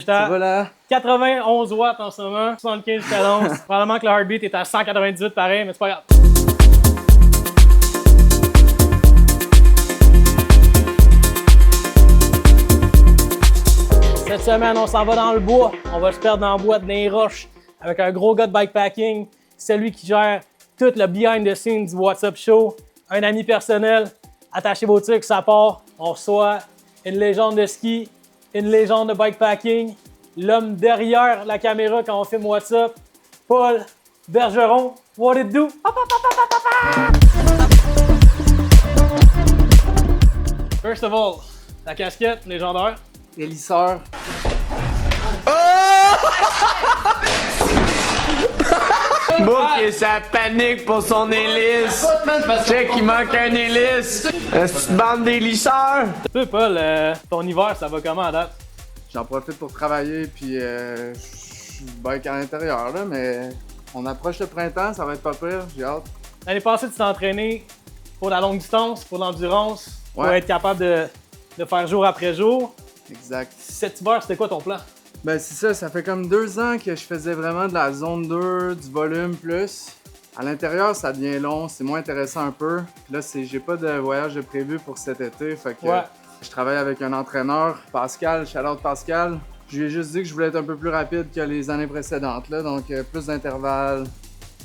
J'étais à 91 watts en ce moment, 75 cadences. Probablement que le heartbeat est à 198 pareil, mais c'est pas grave. Cette semaine, on s'en va dans le bois. On va se perdre dans le bois, dans les roches, avec un gros gars de bikepacking, celui qui gère tout le behind the scenes du WhatsApp Show, un ami personnel. Attachez vos trucs, ça part. On reçoit une légende de ski, une légende de bikepacking, l'homme derrière la caméra quand on filme WhatsApp, Paul Bergeron. What it do? First of all, la casquette légendaire. Élisseur. Book et sa panique pour son hélice. Check, il manque un hélice. Cette bande d'élisseurs. Toi, Paul, ton hiver, ça va comment à date? J'en profite pour travailler, puis je bike à l'intérieur, là, mais on approche le printemps, ça va être pas pire, j'ai hâte. L'année passée, tu t'es entraîné pour la longue distance, pour l'endurance, pour Ouais. être capable de faire jour après jour. Exact. Cet hiver, c'était quoi ton plan? Ben c'est ça, ça fait comme 2 ans que je faisais vraiment de la zone 2, du volume plus. À l'intérieur, ça devient long, c'est moins intéressant un peu. Là, j'ai pas de voyage de prévu pour cet été, fait que je travaille avec un entraîneur, Pascal, shout-out Pascal. Je lui ai juste dit que je voulais être un peu plus rapide que les années précédentes, là, donc plus d'intervalles,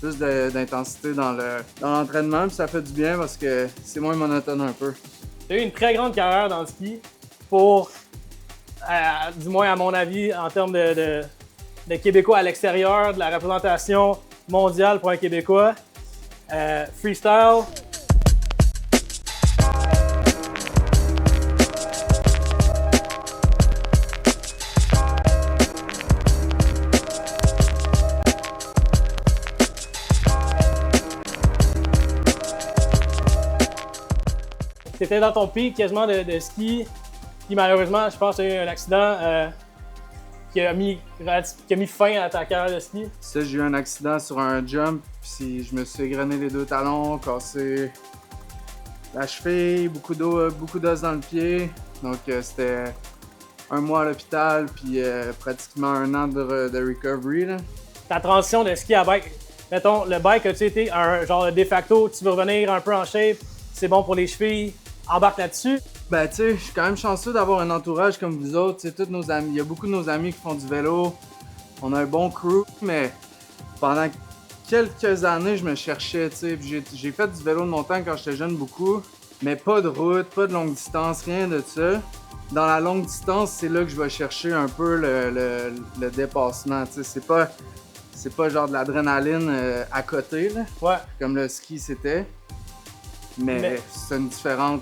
plus d'intensité dans l'entraînement, puis ça fait du bien parce que c'est moins monotone un peu. Tu as eu une très grande carrière dans le ski pour, du moins à mon avis, en termes de Québécois à l'extérieur, de la représentation mondiale pour un Québécois. Freestyle. T'étais dans ton pic quasiment de ski, puis malheureusement, je pense qu'il y a eu un accident qui a mis fin à ta carrière de ski. Ça, j'ai eu un accident sur un jump, puis je me suis égrené les 2 talons, cassé la cheville, beaucoup d'os dans le pied. Donc c'était 1 mois à l'hôpital, puis pratiquement 1 an de recovery, là. Ta transition de ski à bike, mettons, le bike, as-tu été un genre de facto, tu veux revenir un peu en shape, c'est bon pour les chevilles, embarque là-dessus? Ben tu sais, je suis quand même chanceux d'avoir un entourage comme vous autres, tu sais, tous nos amis. Il y a beaucoup de nos amis qui font du vélo, on a un bon crew, mais pendant quelques années, je me cherchais, tu sais. J'ai fait du vélo de montagne quand j'étais jeune beaucoup, mais pas de route, pas de longue distance, rien de ça. Dans la longue distance, c'est là que je vais chercher un peu le dépassement, tu sais. C'est pas genre de l'adrénaline à côté, là, Ouais. comme le ski c'était. Mais c'est une différent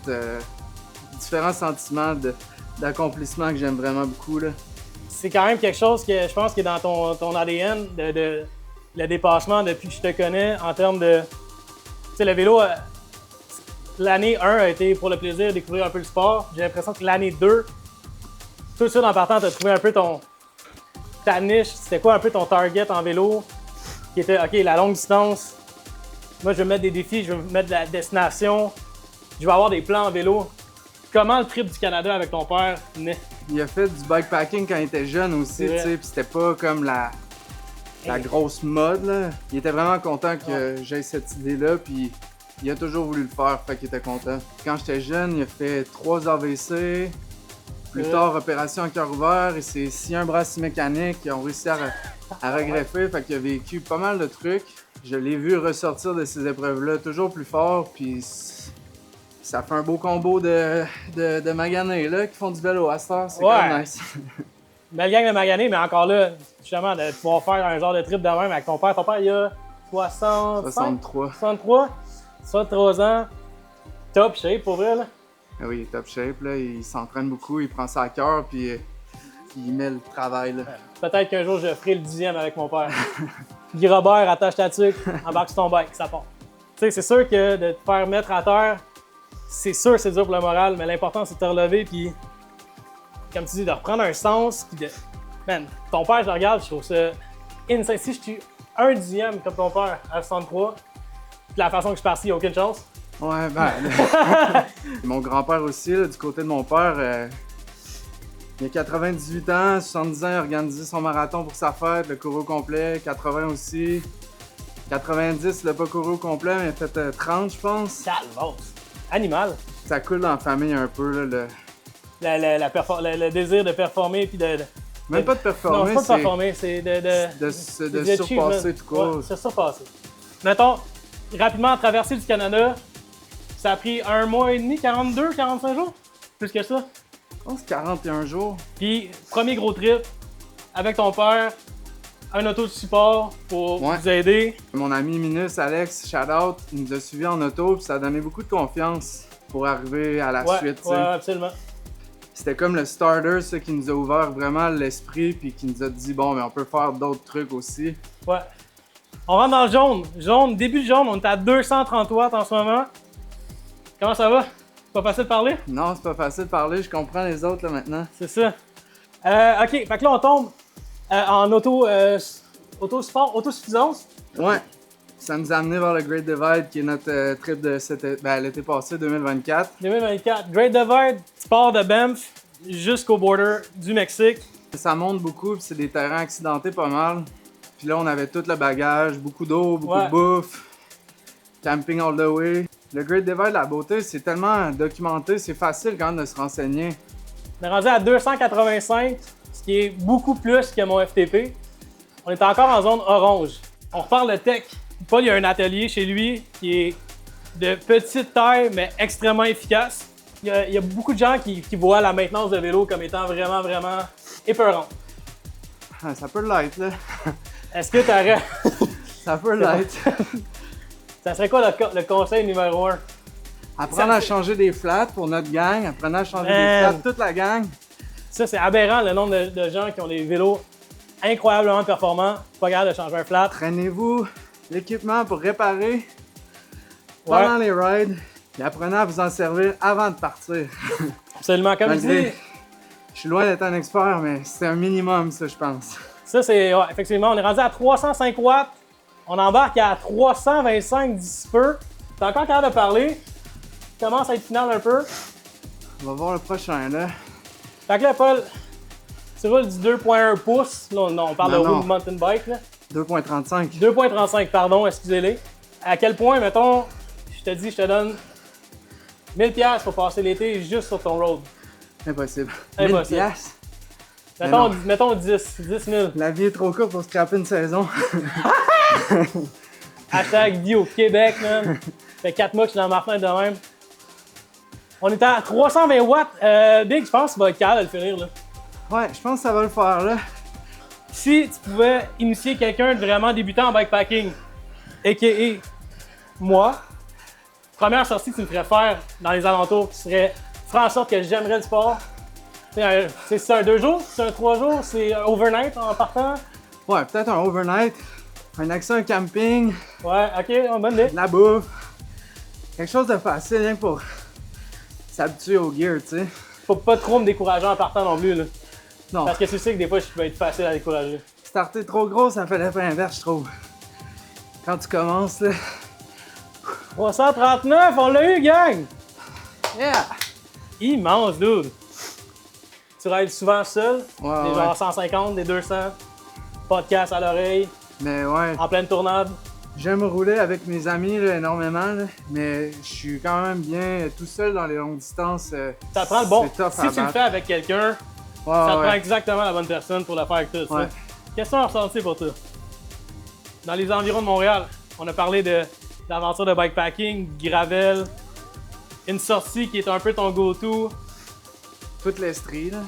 sentiment d'accomplissement que j'aime vraiment beaucoup, là. C'est quand même quelque chose que je pense qui est dans ton ADN, le dépassement depuis que je te connais en termes de... Tu sais, le vélo, l'année 1 a été pour le plaisir de découvrir un peu le sport. J'ai l'impression que l'année 2, tout de suite en partant, tu as trouvé un peu ta niche. C'était quoi un peu ton target en vélo? Qui était, OK, la longue distance. Moi, je vais me mettre des défis, je vais me mettre de la destination. Je vais avoir des plans en vélo. Comment le trip du Canada avec ton père naît? Il a fait du bikepacking quand il était jeune aussi, tu sais, puis c'était pas comme la grosse mode, là. Il était vraiment content que j'aie cette idée-là, puis il a toujours voulu le faire, fait qu'il était content. Quand j'étais jeune, il a fait 3 AVC, plus tard opération à cœur ouvert, et c'est scié un bras mécanique, ils ont réussi à regreffer, fait qu'il a vécu pas mal de trucs. Je l'ai vu ressortir de ces épreuves-là toujours plus fort, puis ça fait un beau combo de maganés là, qui font du vélo à cette heure, c'est quand même nice. Belle gang de maganés, mais encore là, justement, de pouvoir faire un genre de trip de même avec ton père. Ton père, il a 63 ans. Top shape pour vrai, là. Ah oui, il est top shape, là. Il s'entraîne beaucoup, il prend ça à cœur, puis il met le travail, là. Peut-être qu'un jour, je ferai le 10e avec mon père. Guy Robert, attache ta tuque, embarque sur ton bike, ça part. Tu sais, c'est sûr que de te faire mettre à terre, c'est sûr c'est dur pour le moral, mais l'important, c'est de te relever, puis comme tu dis, de reprendre un sens, puis de... Man, ton père, je le regarde, je trouve ça insane. Si je suis un 10e comme ton père à 63, de la façon que je suis parti, il n'y a aucune chance. Ouais, ben... mon grand-père aussi, là, du côté de mon père, Il a 98 ans, 70 ans, il a organisé son marathon pour sa fête, le couru au complet, 80 aussi. 90, il l'a pas couru au complet, mais il a fait 30, je pense. Calvasse. Animal. Ça coule dans la famille un peu, là, Le désir de performer puis de Même pas de performer, non, c'est pas de performer, c'est de surpasser tout court. Ouais, c'est surpasser. Mettons, rapidement, traverser du Canada, ça a pris 1 mois et demi, 42, 45 jours? Plus que ça. Je pense 41 jours. Puis, premier gros trip, avec ton père, un auto de support pour vous aider. Mon ami Minus, Alex, shout-out, il nous a suivis en auto, puis ça a donné beaucoup de confiance pour arriver à la suite. Ouais, absolument. C'était comme le starter, ça, qui nous a ouvert vraiment l'esprit, puis qui nous a dit, bon, mais on peut faire d'autres trucs aussi. Ouais. On rentre dans le jaune. Jaune, début de jaune, on est à 230 watts en ce moment. Comment ça va? C'est pas facile de parler? Non, c'est pas facile de parler, je comprends les autres, là, maintenant. C'est ça. OK, fait que là, on tombe en autosuffisance. Ouais. Ça nous a amené vers le Great Divide, qui est notre trip de l'été passé, 2024. 2024. Great Divide, tu pars de Banff jusqu'au border du Mexique. Ça monte beaucoup, puis c'est des terrains accidentés pas mal. Puis là, on avait tout le bagage, beaucoup d'eau, beaucoup de bouffe, camping all the way. Le Great Divide, la beauté, c'est tellement documenté, c'est facile quand même de se renseigner. On est rendu à 285, ce qui est beaucoup plus que mon FTP. On est encore en zone orange. On reparle de tech. Paul, il y a un atelier chez lui qui est de petite taille, mais extrêmement efficace. Il y a beaucoup de gens qui voient la maintenance de vélo comme étant vraiment, vraiment épeurante. Ça peut l'être, là. Est-ce que tu aurais... Ça peut l'être. Ça serait quoi le conseil numéro 1? Apprendre à changer des flats pour notre gang. Apprenez à changer des flats, toute la gang. Ça, c'est aberrant, le nombre de gens qui ont des vélos incroyablement performants, pas capable de changer un flat. Prenez-vous l'équipement pour réparer pendant les rides et apprenez à vous en servir avant de partir. Absolument, comme je dis. Je suis loin d'être un expert, mais c'est un minimum, ça, je pense. Ça, c'est. Ouais, effectivement, on est rendu à 305 watts. On embarque à 325 d'ici peu. T'es encore capable de parler. Commence à être final un peu. On va voir le prochain, là. Fait que là, Paul, tu roules du 2.1 pouces. Là, on parle de roue mountain bike. 2.35. 2.35, pardon, excusez-les. À quel point, mettons, je te donne 1000$ pour passer l'été juste sur ton road? Impossible. Impossible. 1000$? Mettons 10 000. La vie est trop courte pour scraper une saison. Hashtag vie au Québec, man. Ça fait 4 mois que je suis dans ma fenêtre de même. On est à 320 watts. Big, je pense que tu vas être capable de le finir, là. Ouais, je pense que ça va le faire, là. Si tu pouvais initier quelqu'un de vraiment débutant en bikepacking, a.k.a. moi, première sortie que tu me ferais faire dans les alentours qui serait faire en sorte que j'aimerais le sport. C'est un 2 jours? C'est un 3 jours? C'est un overnight en partant? Ouais, peut-être un overnight, un accès à un camping. Ouais, ok, bonne idée. De la bouffe. Quelque chose de facile, rien que pour s'habituer au gear, tu sais. Faut pas trop me décourager en partant non plus, là. Non. Parce que tu sais que des fois, je peux être facile à décourager. Starter trop gros, ça fait l'effet inverse, je trouve. Quand tu commences, là. 339, on l'a eu, gang! Yeah! Immense, dude! Tu rides souvent seul, Ouais, des genre 150, des 200, podcast à l'oreille, Mais ouais, en pleine tournade. j'aime rouler avec mes amis là, énormément, là, mais je suis quand même bien tout seul dans les longues distances. Ça prend le bon. C'est tough Si à tu le battre. fais avec quelqu'un, Ouais, ça te ouais. prend exactement la bonne personne pour le faire avec toi. Ouais. Question à ressentir pour toi. Dans les environs de Montréal, on a parlé de l'aventure de bikepacking, gravel, une sortie qui est un peu ton go-to. Toute l'Estrie, là.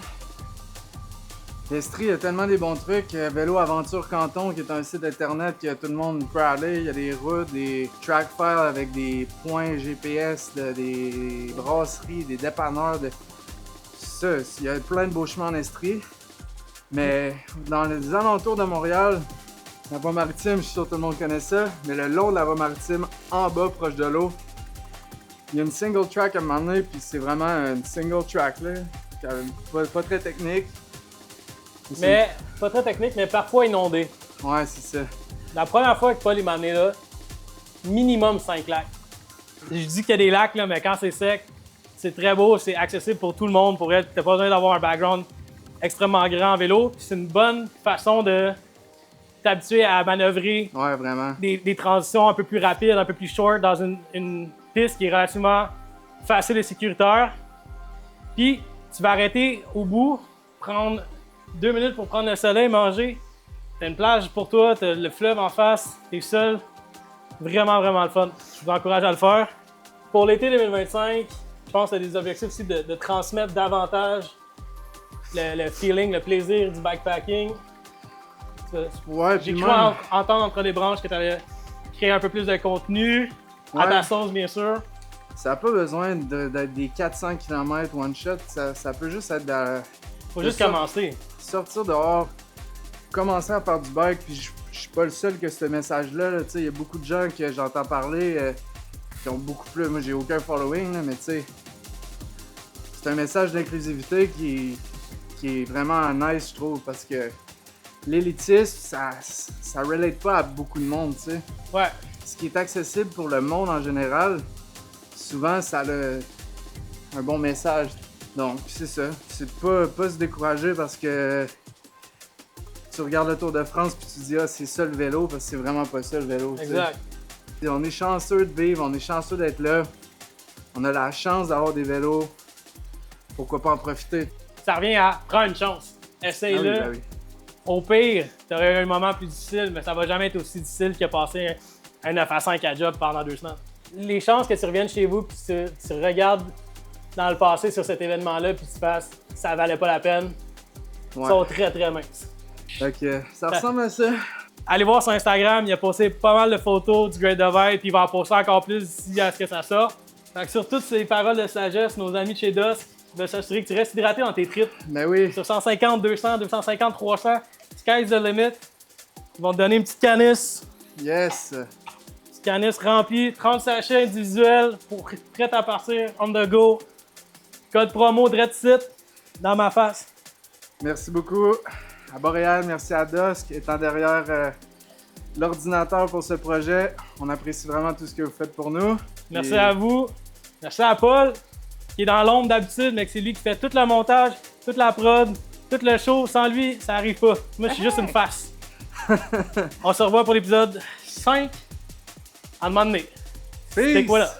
L'Estrie, il y a tellement des bons trucs. Vélo Aventure Canton, qui est un site internet que tout le monde peut aller. Il y a des routes, des track files avec des points GPS, des brasseries, des dépanneurs. Ça, il y a plein de beaux chemins en Estrie. Mais dans les alentours de Montréal, la voie maritime, je suis sûr que tout le monde connaît ça, mais le long de la voie maritime, en bas, proche de l'eau, il y a une single track à un moment donné, puis c'est vraiment une single track, là. Pas très technique. Mais, pas très technique, mais parfois inondé. Ouais, c'est ça. La première fois que Paul m'a amené là, minimum 5 lacs. Je dis qu'il y a des lacs, là, mais quand c'est sec, c'est très beau, c'est accessible pour tout le monde. Pour elle, t'as pas besoin d'avoir un background extrêmement grand en vélo. C'est une bonne façon de t'habituer à manœuvrer Ouais, vraiment. des transitions un peu plus rapides, un peu plus short dans une piste qui est relativement facile et sécuritaire. Puis, tu vas arrêter au bout, prendre 2 minutes pour prendre le soleil, manger. T'as une plage pour toi, t'as le fleuve en face, t'es seul. Vraiment, vraiment le fun. Je vous encourage à le faire. Pour l'été 2025, je pense que c'est des objectifs aussi de transmettre davantage le feeling, le plaisir du bikepacking. Ouais, J'ai puis cru même, entendre entre les branches que tu allais créer un peu plus de contenu, à Ouais. ta sauce bien sûr. ça n'a pas besoin d'être des 400 km one shot. Ça peut juste être Faut C'est juste ça. commencer. sortir dehors, commencer à faire du bike. Puis je suis pas le seul que ce message-là. Là, il y a beaucoup de gens que j'entends parler qui ont beaucoup plus. Moi, j'ai aucun following, là, mais tu sais, c'est un message d'inclusivité qui est vraiment nice, je trouve, parce que l'élitisme, ça relate pas à beaucoup de monde, tu sais. Ouais, Ce qui est accessible pour le monde en général, souvent ça a un bon message. Donc c'est ça. C'est pas se décourager parce que tu regardes le Tour de France puis tu te dis ah c'est ça le vélo parce que c'est vraiment pas ça le vélo. tu sais. exact. Et on est chanceux de vivre, on est chanceux d'être là. On a la chance d'avoir des vélos. Pourquoi pas en profiter? Ça revient à prendre une chance. Essaye-le. Ah oui, ben oui. Au pire, tu aurais eu un moment plus difficile, mais ça va jamais être aussi difficile que passer un 9 à 5 à job pendant 2 semaines. Les chances que tu reviennes chez vous et tu regardes dans le passé sur cet événement-là puis tu fasses ça valait pas la peine, Ouais. sont très très minces. Fait que ça ressemble à ça. Allez voir sur Instagram, il a posté pas mal de photos du Great Divide puis il va en poster encore plus d'ici à ce que ça sorte. Fait que sur toutes ces paroles de sagesse, nos amis de chez Dusk veulent s'assurer que tu restes hydraté dans tes trips. Ben oui. Sur 150, 200, 250, 300, sky's the limit. Ils vont te donner une petite canisse. Yes. Petite canisse remplie, 30 sachets individuels pour prêt à partir, on the go. Code promo DREDSIT dans ma face. Merci beaucoup à Boréal, merci à Dusk étant derrière l'ordinateur pour ce projet. On apprécie vraiment tout ce que vous faites pour nous. Merci Et- à vous. Merci à Paul, qui est dans l'ombre d'habitude, mais que c'est lui qui fait tout le montage, toute la prod, tout le show. Sans lui, ça arrive pas. Moi, je suis juste une face. On se revoit pour l'épisode 5 en moment donné. Peace! C'était quoi là?